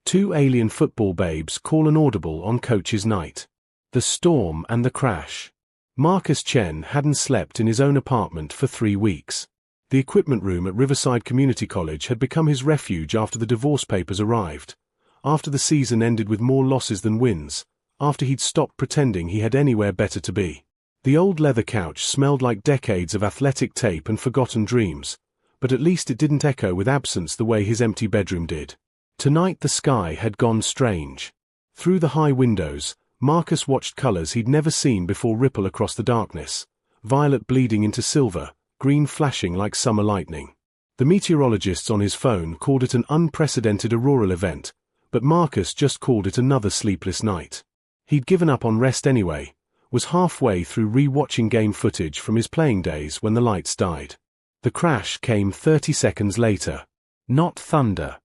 Two alien football babes call an audible on coach's night. The storm and the crash. Marcus Chen hadn't slept in his own apartment for 3 weeks. The equipment room at Riverside Community College had become his refuge after the divorce papers arrived, after the season ended with more losses than wins, after he'd stopped pretending he had anywhere better to be. The old leather couch smelled like decades of athletic tape and forgotten dreams, but at least it didn't echo with absence the way his empty bedroom did. Tonight the sky had gone strange. Through the high windows, Marcus watched colors he'd never seen before ripple across the darkness, violet bleeding into silver, green flashing like summer lightning. The meteorologists on his phone called it an unprecedented auroral event, but Marcus just called it another sleepless night. He'd given up on rest anyway, was halfway through re-watching game footage from his playing days when the lights died. The crash came 30 seconds later. Not thunder.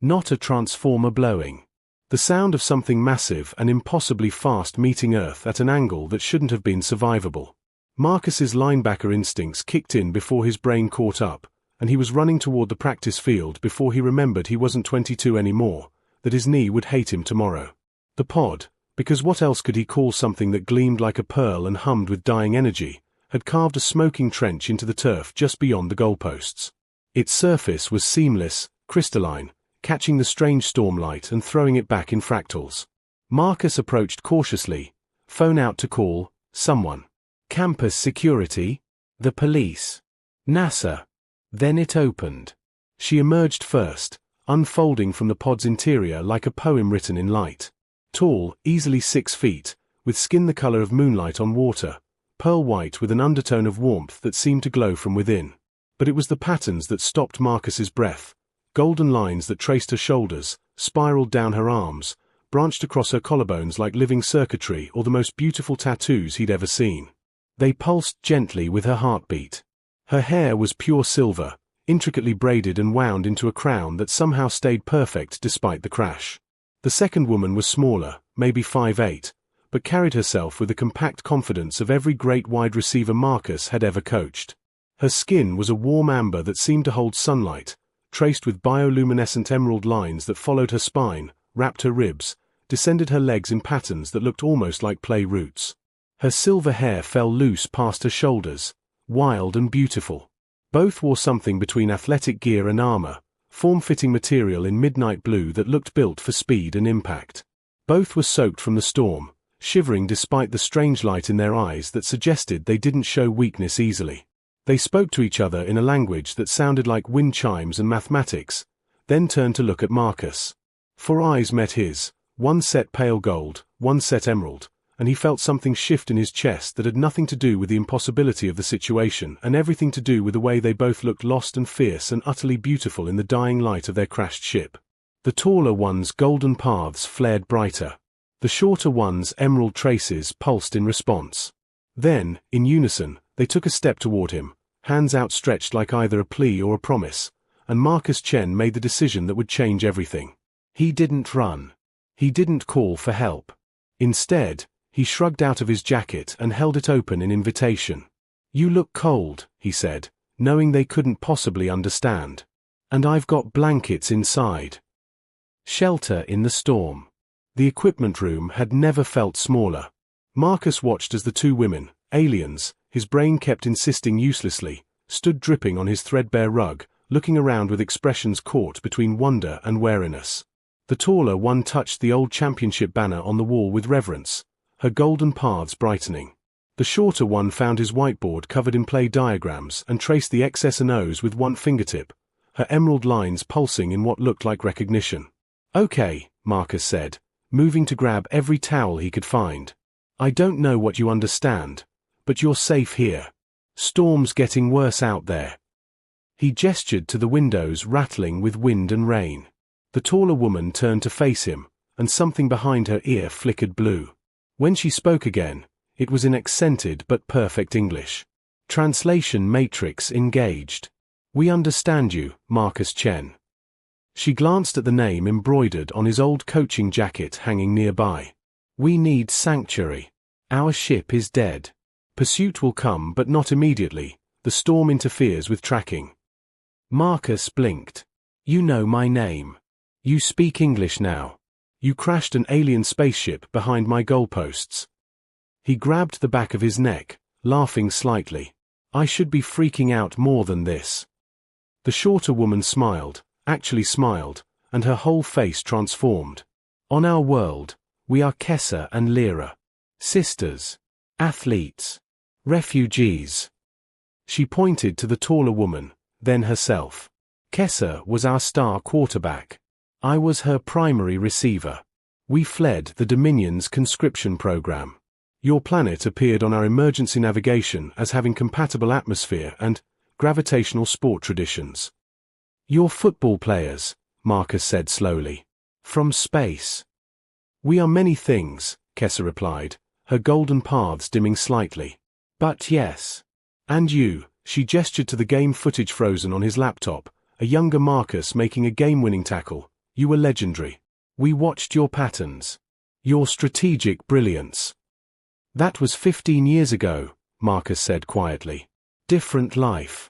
Not a transformer blowing. The sound of something massive and impossibly fast meeting Earth at an angle that shouldn't have been survivable. Marcus's linebacker instincts kicked in before his brain caught up, and he was running toward the practice field before he remembered he wasn't 22 anymore, that his knee would hate him tomorrow. The pod, because what else could he call something that gleamed like a pearl and hummed with dying energy, had carved a smoking trench into the turf just beyond the goalposts. Its surface was seamless, crystalline, catching the strange stormlight and throwing it back in fractals. Marcus approached cautiously, phone out to call someone. Campus security? The police? NASA? Then it opened. She emerged first, unfolding from the pod's interior like a poem written in light. Tall, easily 6 feet, with skin the color of moonlight on water, pearl white with an undertone of warmth that seemed to glow from within. But it was the patterns that stopped Marcus's breath. Golden lines that traced her shoulders, spiraled down her arms, branched across her collarbones like living circuitry or the most beautiful tattoos he'd ever seen. They pulsed gently with her heartbeat. Her hair was pure silver, intricately braided and wound into a crown that somehow stayed perfect despite the crash. The second woman was smaller, maybe 5'8", but carried herself with the compact confidence of every great wide receiver Marcus had ever coached. Her skin was a warm amber that seemed to hold sunlight, traced with bioluminescent emerald lines that followed her spine, wrapped her ribs, descended her legs in patterns that looked almost like play roots. Her silver hair fell loose past her shoulders, wild and beautiful. Both wore something between athletic gear and armor, form-fitting material in midnight blue that looked built for speed and impact. Both were soaked from the storm, shivering despite the strange light in their eyes that suggested they didn't show weakness easily. They spoke to each other in a language that sounded like wind chimes and mathematics, then turned to look at Marcus. 4 eyes met his, one set pale gold, one set emerald, and he felt something shift in his chest that had nothing to do with the impossibility of the situation and everything to do with the way they both looked lost and fierce and utterly beautiful in the dying light of their crashed ship. The taller one's golden paths flared brighter. The shorter one's emerald traces pulsed in response. Then, in unison, they took a step toward him, hands outstretched like either a plea or a promise, and Marcus Chen made the decision that would change everything. He didn't run. He didn't call for help. Instead, he shrugged out of his jacket and held it open in invitation. "You look cold," he said, knowing they couldn't possibly understand. "And I've got blankets inside." Shelter in the storm. The equipment room had never felt smaller. Marcus watched as the two women, aliens, his brain kept insisting uselessly, stood dripping on his threadbare rug, looking around with expressions caught between wonder and wariness. The taller one touched the old championship banner on the wall with reverence, her golden paths brightening. The shorter one found his whiteboard covered in play diagrams and traced the X's and O's with one fingertip, her emerald lines pulsing in what looked like recognition. "Okay," Marcus said, moving to grab every towel he could find. "I don't know what you understand, but you're safe here. Storm's getting worse out there." He gestured to the windows rattling with wind and rain. The taller woman turned to face him, and something behind her ear flickered blue. When she spoke again, it was in accented but perfect English. Translation matrix engaged. "We understand you, Marcus Chen." She glanced at the name embroidered on his old coaching jacket hanging nearby. "We need sanctuary. Our ship is dead. Pursuit will come but not immediately. The storm interferes with tracking." Marcus blinked. "You know my name." You speak English now. You crashed an alien spaceship behind my goalposts. He grabbed the back of his neck, laughing slightly. I should be freaking out more than this. The shorter woman smiled, actually smiled, and her whole face transformed. On our world, we are Kessa and Lyra. Sisters. Athletes. Refugees. She pointed to the taller woman, then herself. Kessa was our star quarterback. I was her primary receiver. We fled the Dominion's conscription program. Your planet appeared on our emergency navigation as having compatible atmosphere and gravitational sport traditions. You're football players, Marcus said slowly. From space. We are many things, Kessa replied, her golden paths dimming slightly. But yes. And you, she gestured to the game footage frozen on his laptop, a younger Marcus making a game-winning tackle. You were legendary. We watched your patterns. Your strategic brilliance. That was 15 years ago, Marcus said quietly. Different life.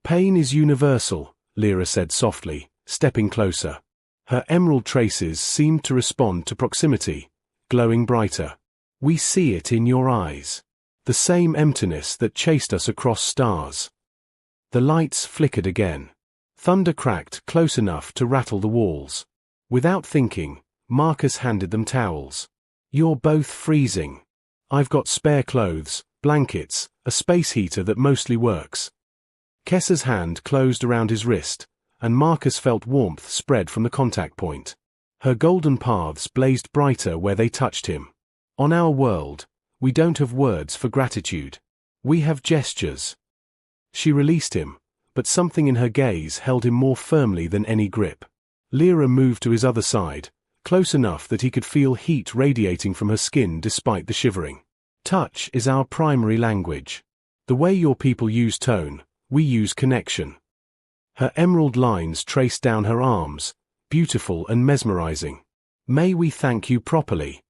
Pain is universal, Lyra said softly, stepping closer. Her emerald traces seemed to respond to proximity, glowing brighter. We see it in your eyes. The same emptiness that chased us across stars. The lights flickered again. Thunder cracked close enough to rattle the walls. Without thinking, Marcus handed them towels. You're both freezing. I've got spare clothes, blankets, a space heater that mostly works. Kessa's hand closed around his wrist, and Marcus felt warmth spread from the contact point. Her golden paths blazed brighter where they touched him. On our world, we don't have words for gratitude. We have gestures. She released him, but something in her gaze held him more firmly than any grip. Lyra moved to his other side, close enough that he could feel heat radiating from her skin despite the shivering. Touch is our primary language. The way your people use tone, we use connection. Her emerald lines traced down her arms, beautiful and mesmerizing. May we thank you properly?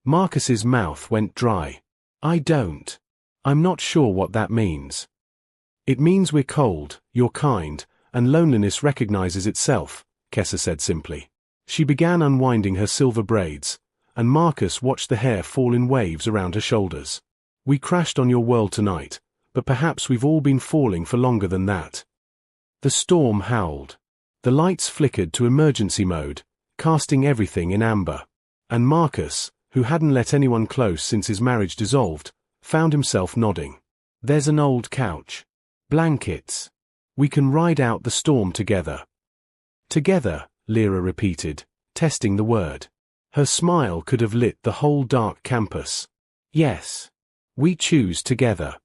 Marcus's mouth went dry. I don't. I'm not sure what that means. It means we're cold, you're kind, and loneliness recognizes itself, Kessa said simply. She began unwinding her silver braids, and Marcus watched the hair fall in waves around her shoulders. We crashed on your world tonight, but perhaps we've all been falling for longer than that. The storm howled. The lights flickered to emergency mode, casting everything in amber. And Marcus, who hadn't let anyone close since his marriage dissolved, found himself nodding. There's an old couch. Blankets. We can ride out the storm together. Together, Lyra repeated, testing the word. Her smile could have lit the whole dark campus. Yes. We choose together.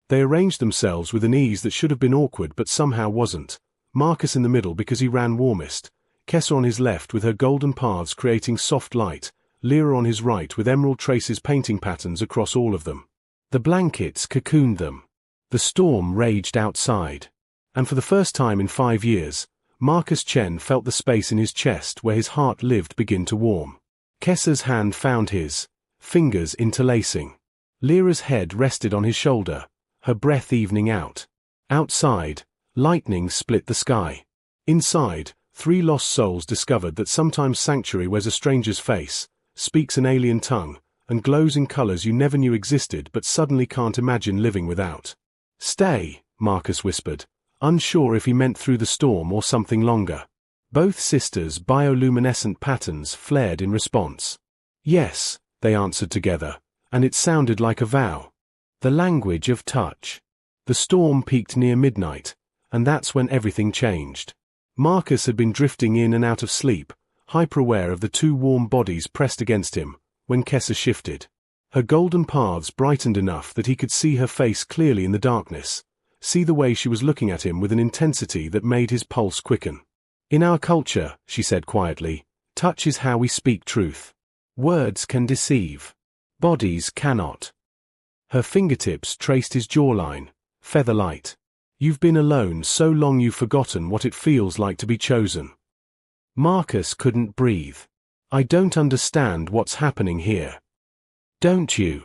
They arranged themselves with an ease that should have been awkward but somehow wasn't. Marcus in the middle because he ran warmest, Kessa on his left with her golden paths creating soft light, Lyra on his right with emerald traces painting patterns across all of them. The blankets cocooned them. The storm raged outside. And for the first time in 5 years, Marcus Chen felt the space in his chest where his heart lived begin to warm. Kessa's hand found his, fingers interlacing. Lyra's head rested on his shoulder, her breath evening out. Outside, lightning split the sky. Inside, 3 lost souls discovered that sometimes sanctuary wears a stranger's face, speaks an alien tongue, and glows in colors you never knew existed but suddenly can't imagine living without. Stay, Marcus whispered, unsure if he meant through the storm or something longer. Both sisters' bioluminescent patterns flared in response. Yes, they answered together, and it sounded like a vow. The language of touch. The storm peaked near midnight, and that's when everything changed. Marcus had been drifting in and out of sleep, hyper-aware of the 2 warm bodies pressed against him, when Kessa shifted. Her golden paths brightened enough that he could see her face clearly in the darkness, see the way she was looking at him with an intensity that made his pulse quicken. In our culture, she said quietly, touch is how we speak truth. Words can deceive. Bodies cannot. Her fingertips traced his jawline, feather light. You've been alone so long you've forgotten what it feels like to be chosen. Marcus couldn't breathe. I don't understand what's happening here. Don't you?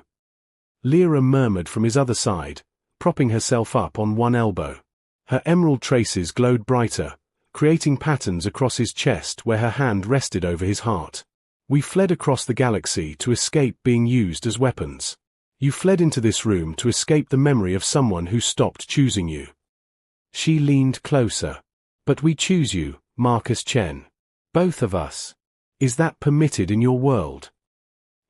Lyra murmured from his other side, propping herself up on one elbow. Her emerald traces glowed brighter, creating patterns across his chest where her hand rested over his heart. We fled across the galaxy to escape being used as weapons. You fled into this room to escape the memory of someone who stopped choosing you. She leaned closer. But we choose you, Marcus Chen. Both of us. Is that permitted in your world?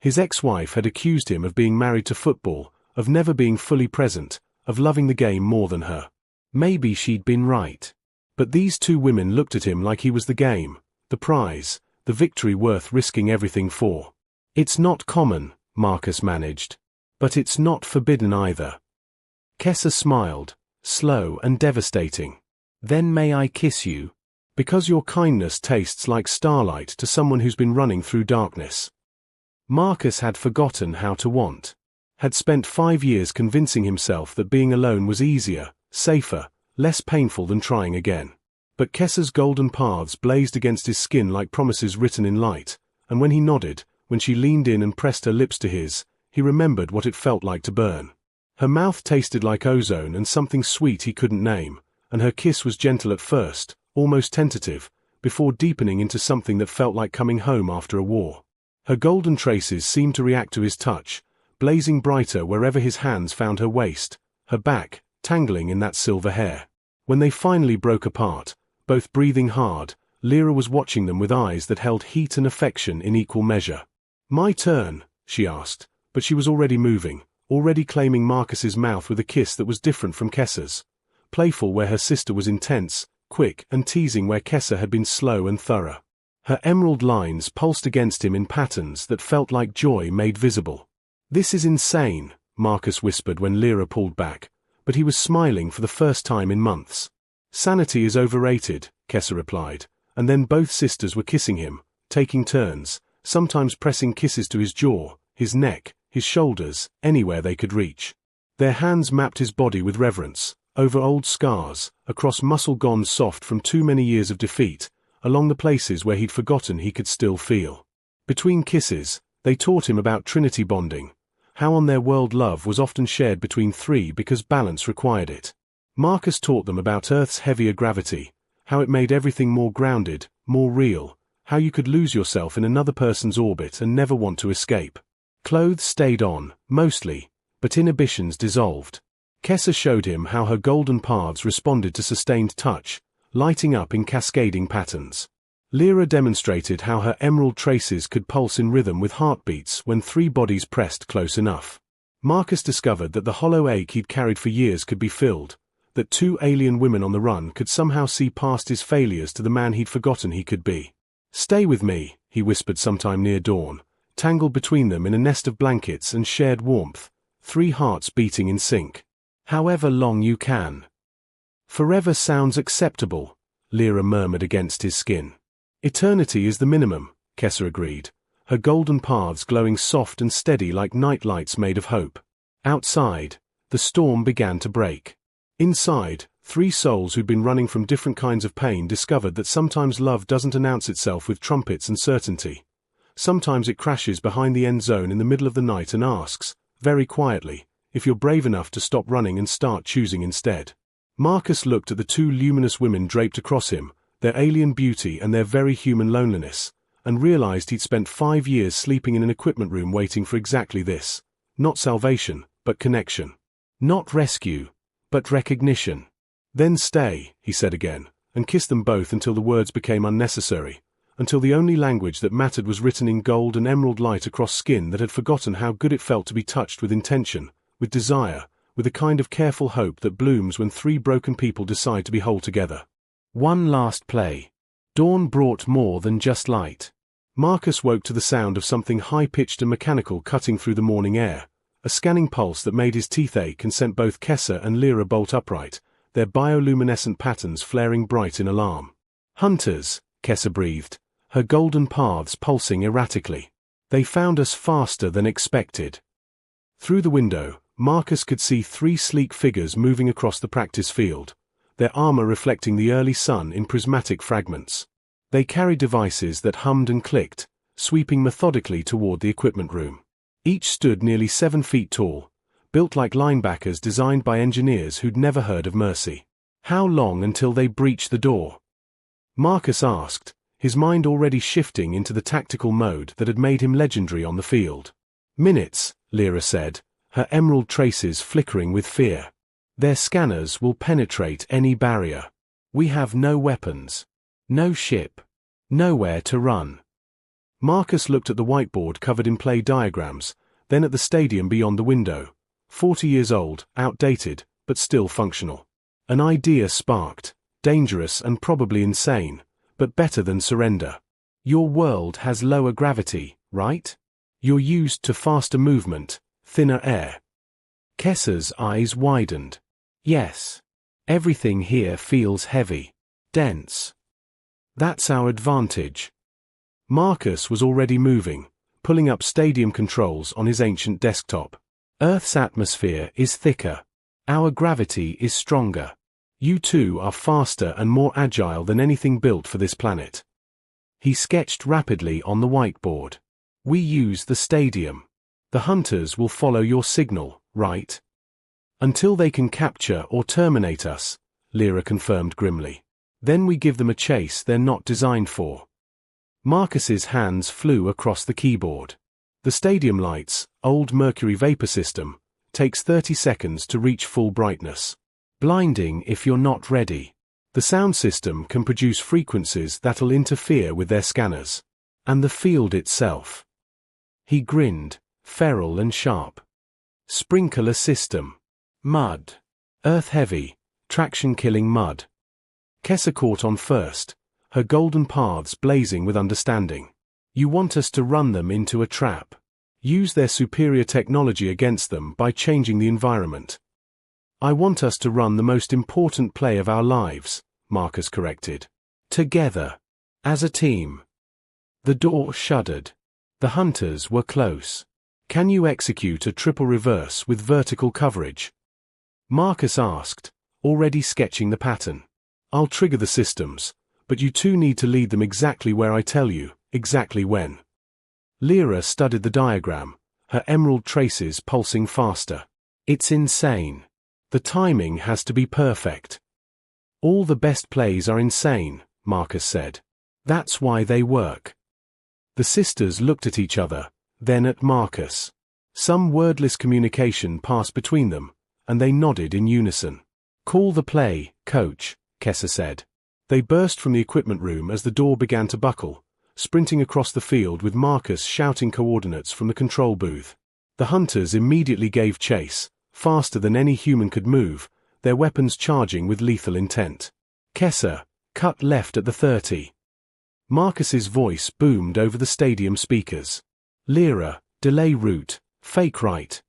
His ex-wife had accused him of being married to football, of never being fully present, of loving the game more than her. Maybe she'd been right. But these two women looked at him like he was the game, the prize, the victory worth risking everything for. It's not common, Marcus managed. But it's not forbidden either. Kessa smiled, slow and devastating. Then may I kiss you? Because your kindness tastes like starlight to someone who's been running through darkness. Marcus had forgotten how to want. Had spent 5 years convincing himself that being alone was easier, safer, less painful than trying again. But Kessa's golden paths blazed against his skin like promises written in light, and when he nodded, when she leaned in and pressed her lips to his, he remembered what it felt like to burn. Her mouth tasted like ozone and something sweet he couldn't name, and her kiss was gentle at first, almost tentative, before deepening into something that felt like coming home after a war. Her golden traces seemed to react to his touch, blazing brighter wherever his hands found her waist, her back, tangling in that silver hair. When they finally broke apart, both breathing hard, Lyra was watching them with eyes that held heat and affection in equal measure. "My turn," she asked, but she was already moving, already claiming Marcus's mouth with a kiss that was different from Kessa's. Playful where her sister was intense, quick and teasing where Kessa had been slow and thorough. Her emerald lines pulsed against him in patterns that felt like joy made visible. "This is insane," Marcus whispered when Lyra pulled back, but he was smiling for the first time in months. "Sanity is overrated," Kessa replied, and then both sisters were kissing him, taking turns, sometimes pressing kisses to his jaw, his neck, his shoulders, anywhere they could reach. Their hands mapped his body with reverence, over old scars, across muscle gone soft from too many years of defeat, along the places where he'd forgotten he could still feel. Between kisses, they taught him about Trinity bonding, how on their world love was often shared between three because balance required it. Marcus taught them about Earth's heavier gravity, how it made everything more grounded, more real, how you could lose yourself in another person's orbit and never want to escape. Clothes stayed on, mostly, but inhibitions dissolved. Kessa showed him how her golden paths responded to sustained touch, lighting up in cascading patterns. Lyra demonstrated how her emerald traces could pulse in rhythm with heartbeats when three bodies pressed close enough. Marcus discovered that the hollow ache he'd carried for years could be filled, that two alien women on the run could somehow see past his failures to the man he'd forgotten he could be. "Stay with me," he whispered sometime near dawn, tangled between them in a nest of blankets and shared warmth, three hearts beating in sync. "However long you can." "Forever sounds acceptable," Lyra murmured against his skin. "Eternity is the minimum," Kessa agreed, her golden paths glowing soft and steady like night lights made of hope. Outside, the storm began to break. Inside, three souls who'd been running from different kinds of pain discovered that sometimes love doesn't announce itself with trumpets and certainty. Sometimes it crashes behind the end zone in the middle of the night and asks, very quietly, if you're brave enough to stop running and start choosing instead. Marcus looked at the two luminous women draped across him, their alien beauty and their very human loneliness, and realized he'd spent 5 years sleeping in an equipment room waiting for exactly this. Not salvation, but connection. Not rescue, but recognition. "Then stay," he said again, and kissed them both until the words became unnecessary, until the only language that mattered was written in gold and emerald light across skin that had forgotten how good it felt to be touched with intention, with desire, with a kind of careful hope that blooms when three broken people decide to be whole together. One last play. Dawn brought more than just light. Marcus woke to the sound of something high-pitched and mechanical cutting through the morning air, a scanning pulse that made his teeth ache and sent both Kessa and Lyra bolt upright, their bioluminescent patterns flaring bright in alarm. "Hunters," Kessa breathed, her golden paths pulsing erratically. "They found us faster than expected." Through the window, Marcus could see three sleek figures moving across the practice field, their armor reflecting the early sun in prismatic fragments. They carried devices that hummed and clicked, sweeping methodically toward the equipment room. Each stood nearly 7 feet tall, built like linebackers designed by engineers who'd never heard of mercy. How long until they breached the door? Marcus asked, his mind already shifting into the tactical mode that had made him legendary on the field. Minutes, Lyra said, her emerald traces flickering with fear. Their scanners will penetrate any barrier. We have no weapons. No ship. Nowhere to run. Marcus looked at the whiteboard covered in play diagrams, then at the stadium beyond the window. 40 years old, outdated, but still functional. An idea sparked, dangerous and probably insane, but better than surrender. Your world has lower gravity, right? You're used to faster movement, thinner air. Kessa's eyes widened. Yes. Everything here feels heavy. Dense. That's our advantage. Marcus was already moving, pulling up stadium controls on his ancient desktop. Earth's atmosphere is thicker. Our gravity is stronger. You two are faster and more agile than anything built for this planet. He sketched rapidly on the whiteboard. We use the stadium. The hunters will follow your signal, right? Until they can capture or terminate us, Lyra confirmed grimly. Then we give them a chase they're not designed for. Marcus's hands flew across the keyboard. The stadium lights, old mercury vapor system, takes 30 seconds to reach full brightness. Blinding if you're not ready. The sound system can produce frequencies that'll interfere with their scanners. And the field itself. He grinned, feral and sharp. Sprinkler system. Mud. Earth-heavy, traction-killing mud. Kessa caught on first, her golden paths blazing with understanding. You want us to run them into a trap. Use their superior technology against them by changing the environment. I want us to run the most important play of our lives, Marcus corrected. Together. As a team. The door shuddered. The hunters were close. Can you execute a triple reverse with vertical coverage? Marcus asked, already sketching the pattern. I'll trigger the systems, but you two need to lead them exactly where I tell you, exactly when. Lyra studied the diagram, her emerald traces pulsing faster. It's insane. The timing has to be perfect. All the best plays are insane, Marcus said. That's why they work. The sisters looked at each other, then at Marcus. Some wordless communication passed between them, and they nodded in unison. Call the play, coach, Kessa said. They burst from the equipment room as the door began to buckle, sprinting across the field with Marcus shouting coordinates from the control booth. The hunters immediately gave chase, faster than any human could move, their weapons charging with lethal intent. Kessa, cut left at the 30. Marcus's voice boomed over the stadium speakers. Lyra, delay route, fake right.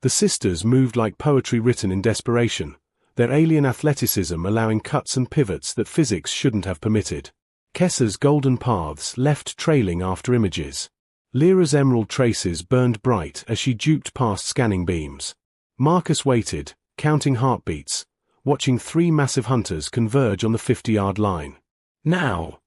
The sisters moved like poetry written in desperation, their alien athleticism allowing cuts and pivots that physics shouldn't have permitted. Kessa's golden paths left trailing after images. Lyra's emerald traces burned bright as she duped past scanning beams. Marcus waited, counting heartbeats, watching three massive hunters converge on the 50-yard line. Now!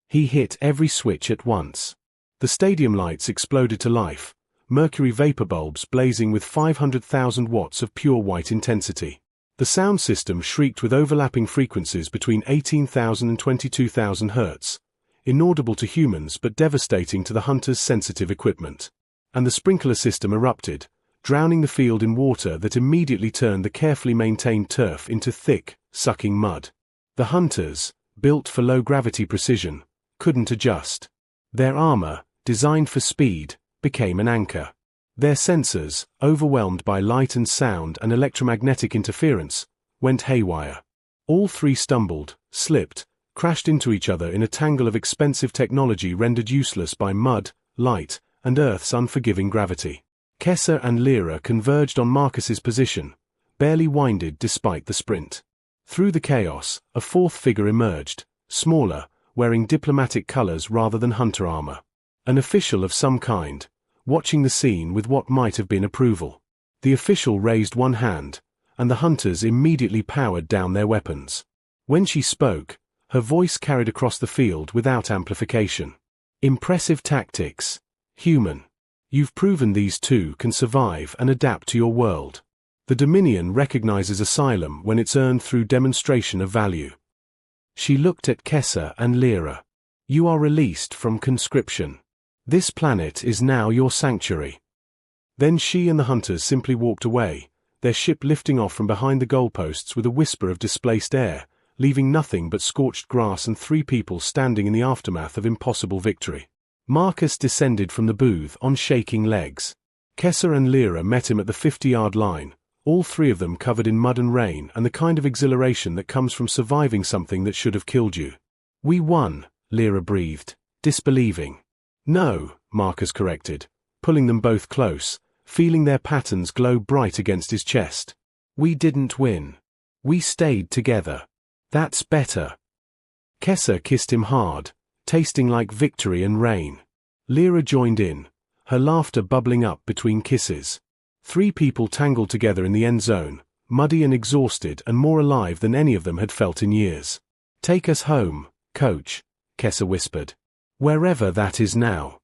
He hit every switch at once. The stadium lights exploded to life, mercury vapor bulbs blazing with 500,000 watts of pure white intensity. The sound system shrieked with overlapping frequencies between 18,000 and 22,000 hertz, inaudible to humans but devastating to the hunters' sensitive equipment. And the sprinkler system erupted, drowning the field in water that immediately turned the carefully maintained turf into thick, sucking mud. The hunters, built for low-gravity precision, couldn't adjust. Their armor, designed for speed, became an anchor. Their sensors, overwhelmed by light and sound and electromagnetic interference, went haywire. All three stumbled, slipped, crashed into each other in a tangle of expensive technology rendered useless by mud, light, and Earth's unforgiving gravity. Kessa and Lyra converged on Marcus's position, barely winded despite the sprint. Through the chaos, a fourth figure emerged, smaller, wearing diplomatic colors rather than hunter armor. An official of some kind, watching the scene with what might have been approval. The official raised one hand, and the hunters immediately powered down their weapons. When she spoke, her voice carried across the field without amplification. Impressive tactics. Human. You've proven these two can survive and adapt to your world. The Dominion recognizes asylum when it's earned through demonstration of value. She looked at Kessa and Lyra. You are released from conscription. This planet is now your sanctuary. Then she and the hunters simply walked away, their ship lifting off from behind the goalposts with a whisper of displaced air, leaving nothing but scorched grass and 3 people standing in the aftermath of impossible victory. Marcus descended from the booth on shaking legs. Kessa and Lyra met him at the 50-yard line, all 3 of them covered in mud and rain and the kind of exhilaration that comes from surviving something that should have killed you. We won, Lyra breathed, disbelieving. No, Marcus corrected, pulling them both close, feeling their patterns glow bright against his chest. We didn't win. We stayed together. That's better. Kessa kissed him hard, tasting like victory and rain. Lyra joined in, her laughter bubbling up between kisses. 3 people tangled together in the end zone, muddy and exhausted and more alive than any of them had felt in years. Take us home, coach, Kessa whispered. Wherever that is now.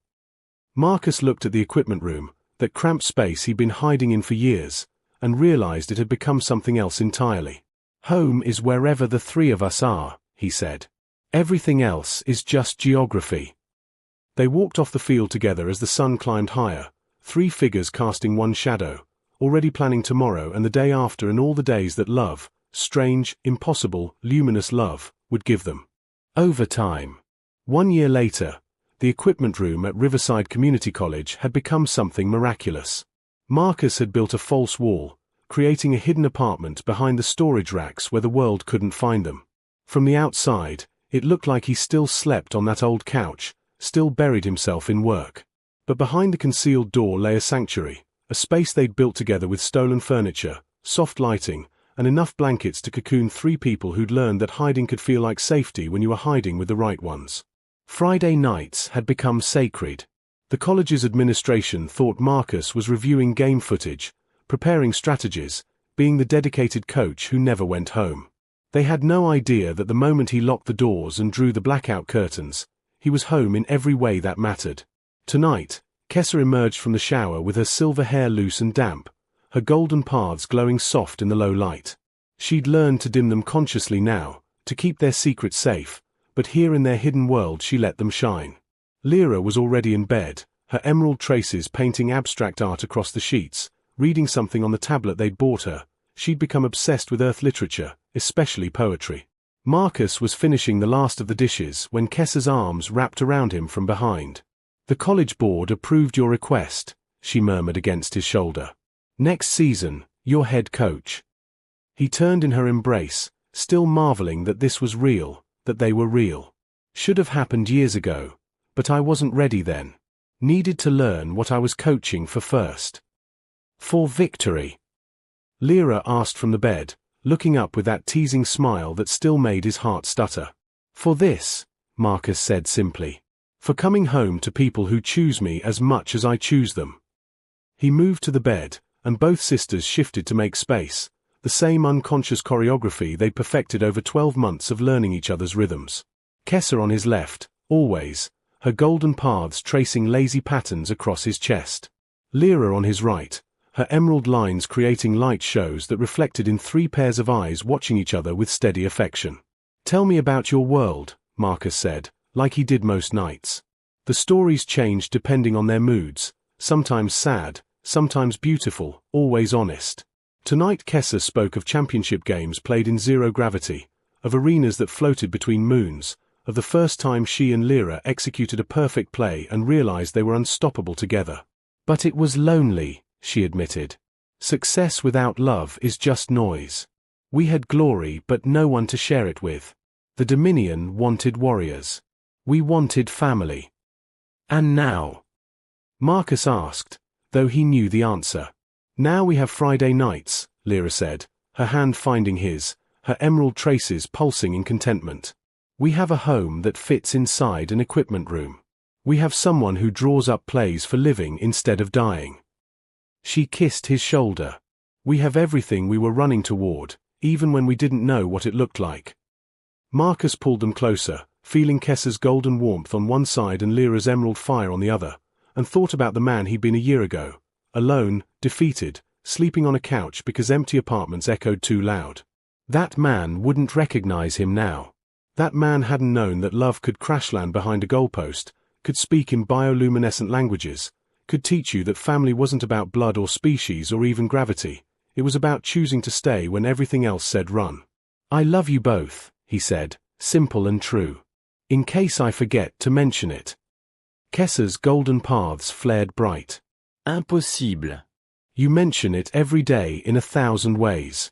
Marcus looked at the equipment room, that cramped space he'd been hiding in for years, and realized it had become something else entirely. Home is wherever the 3 of us are, he said. Everything else is just geography. They walked off the field together as the sun climbed higher, 3 figures casting one shadow, already planning tomorrow and the day after and all the days that love, strange, impossible, luminous love, would give them. Over time. 1 year later, the equipment room at Riverside Community College had become something miraculous. Marcus had built a false wall, creating a hidden apartment behind the storage racks where the world couldn't find them. From the outside, it looked like he still slept on that old couch, still buried himself in work. But behind the concealed door lay a sanctuary, a space they'd built together with stolen furniture, soft lighting, and enough blankets to cocoon 3 people who'd learned that hiding could feel like safety when you were hiding with the right ones. Friday nights had become sacred. The college's administration thought Marcus was reviewing game footage, preparing strategies, being the dedicated coach who never went home. They had no idea that the moment he locked the doors and drew the blackout curtains, he was home in every way that mattered. Tonight, Kessa emerged from the shower with her silver hair loose and damp, her golden paths glowing soft in the low light. She'd learned to dim them consciously now, to keep their secrets safe, but here in their hidden world she let them shine. Lyra was already in bed, her emerald traces painting abstract art across the sheets, reading something on the tablet they'd bought her. She'd become obsessed with Earth literature, especially poetry. Marcus was finishing the last of the dishes when Kessa's arms wrapped around him from behind. The college board approved your request, she murmured against his shoulder. Next season, you're head coach. He turned in her embrace, still marveling that this was real, that they were real. Should have happened years ago, but I wasn't ready then. Needed to learn what I was coaching for first. For victory. Lyra asked from the bed, looking up with that teasing smile that still made his heart stutter. For this, Marcus said simply. For coming home to people who choose me as much as I choose them. He moved to the bed, and both sisters shifted to make space, the same unconscious choreography they'd perfected over 12 months of learning each other's rhythms. Kessa on his left, always, her golden paths tracing lazy patterns across his chest. Lyra on his right, her emerald lines creating light shows that reflected in 3 pairs of eyes watching each other with steady affection. Tell me about your world, Marcus said, like he did most nights. The stories changed depending on their moods, sometimes sad, sometimes beautiful, always honest. Tonight Kessa spoke of championship games played in zero gravity, of arenas that floated between moons, of the first time she and Lyra executed a perfect play and realized they were unstoppable together. But it was lonely, she admitted. Success without love is just noise. We had glory but no one to share it with. The Dominion wanted warriors. We wanted family. And now? Marcus asked, though he knew the answer. Now we have Friday nights, Lyra said, her hand finding his, her emerald traces pulsing in contentment. We have a home that fits inside an equipment room. We have someone who draws up plays for living instead of dying. She kissed his shoulder. We have everything we were running toward, even when we didn't know what it looked like. Marcus pulled them closer, feeling Kessa's golden warmth on one side and Lyra's emerald fire on the other, and thought about the man he'd been a year ago, alone, defeated, sleeping on a couch because empty apartments echoed too loud. That man wouldn't recognize him now. That man hadn't known that love could crash land behind a goalpost, could speak in bioluminescent languages, could teach you that family wasn't about blood or species or even gravity. It was about choosing to stay when everything else said run. I love you both, he said, simple and true. In case I forget to mention it. Kessa's golden paths flared bright. Impossible. You mention it every day in 1,000 ways.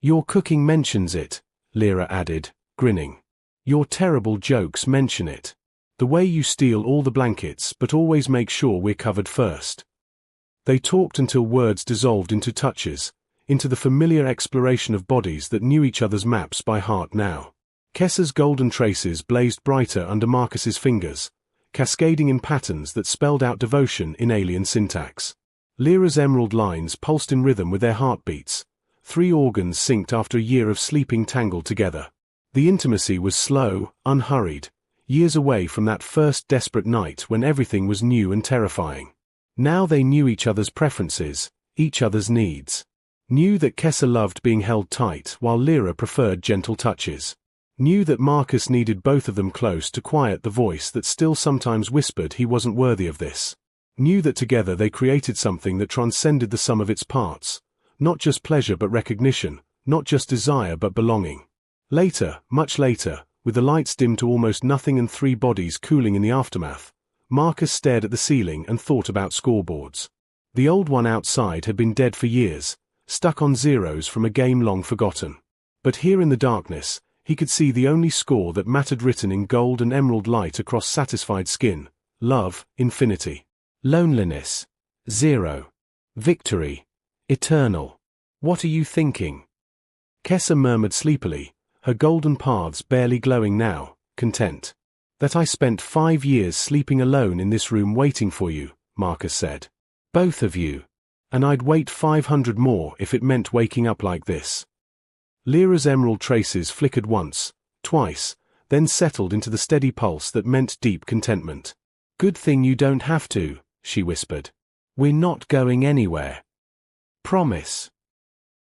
Your cooking mentions it, Lyra added, grinning. Your terrible jokes mention it. The way you steal all the blankets but always make sure we're covered first. They talked until words dissolved into touches, into the familiar exploration of bodies that knew each other's maps by heart now. Kessa's golden traces blazed brighter under Marcus's fingers, cascading in patterns that spelled out devotion in alien syntax. Lyra's emerald lines pulsed in rhythm with their heartbeats, 3 organs synced after a year of sleeping tangled together. The intimacy was slow, unhurried, years away from that first desperate night when everything was new and terrifying. Now they knew each other's preferences, each other's needs. Knew that Kessa loved being held tight while Lyra preferred gentle touches. Knew that Marcus needed both of them close to quiet the voice that still sometimes whispered he wasn't worthy of this. Knew that together they created something that transcended the sum of its parts. Not just pleasure but recognition, not just desire but belonging. Later, much later, with the lights dimmed to almost nothing and 3 bodies cooling in the aftermath, Marcus stared at the ceiling and thought about scoreboards. The old one outside had been dead for years, stuck on zeros from a game long forgotten. But here in the darkness, he could see the only score that mattered written in gold and emerald light across satisfied skin: love, infinity. Loneliness, 0. Victory, eternal. What are you thinking? Kessa murmured sleepily, her golden paths barely glowing now, content. That I spent 5 years sleeping alone in this room waiting for you, Marcus said. Both of you. And I'd wait 500 more if it meant waking up like this. Lyra's emerald traces flickered once, twice, then settled into the steady pulse that meant deep contentment. Good thing you don't have to, she whispered. We're not going anywhere. Promise?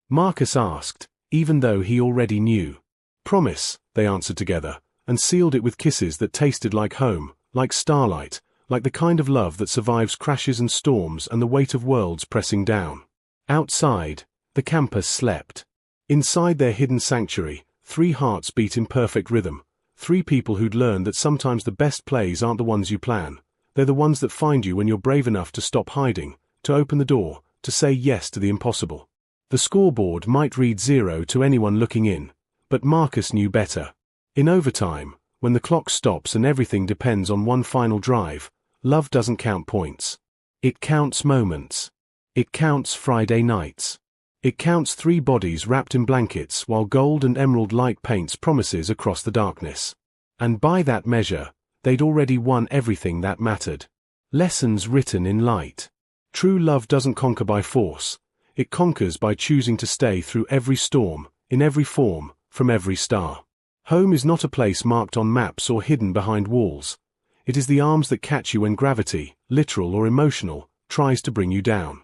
Marcus asked, even though he already knew. Promise, they answered together, and sealed it with kisses that tasted like home, like starlight, like the kind of love that survives crashes and storms and the weight of worlds pressing down. Outside, the campus slept. Inside their hidden sanctuary, 3 hearts beat in perfect rhythm, 3 people who'd learned that sometimes the best plays aren't the ones you plan. They're the ones that find you when you're brave enough to stop hiding, to open the door, to say yes to the impossible. The scoreboard might read 0 to anyone looking in, but Marcus knew better. In overtime, when the clock stops and everything depends on one final drive, love doesn't count points. It counts moments. It counts Friday nights. It counts 3 bodies wrapped in blankets while gold and emerald light paints promises across the darkness. And by that measure, they'd already won everything that mattered. Lessons written in light. True love doesn't conquer by force. It conquers by choosing to stay through every storm, in every form, from every star. Home is not a place marked on maps or hidden behind walls. It is the arms that catch you when gravity, literal or emotional, tries to bring you down.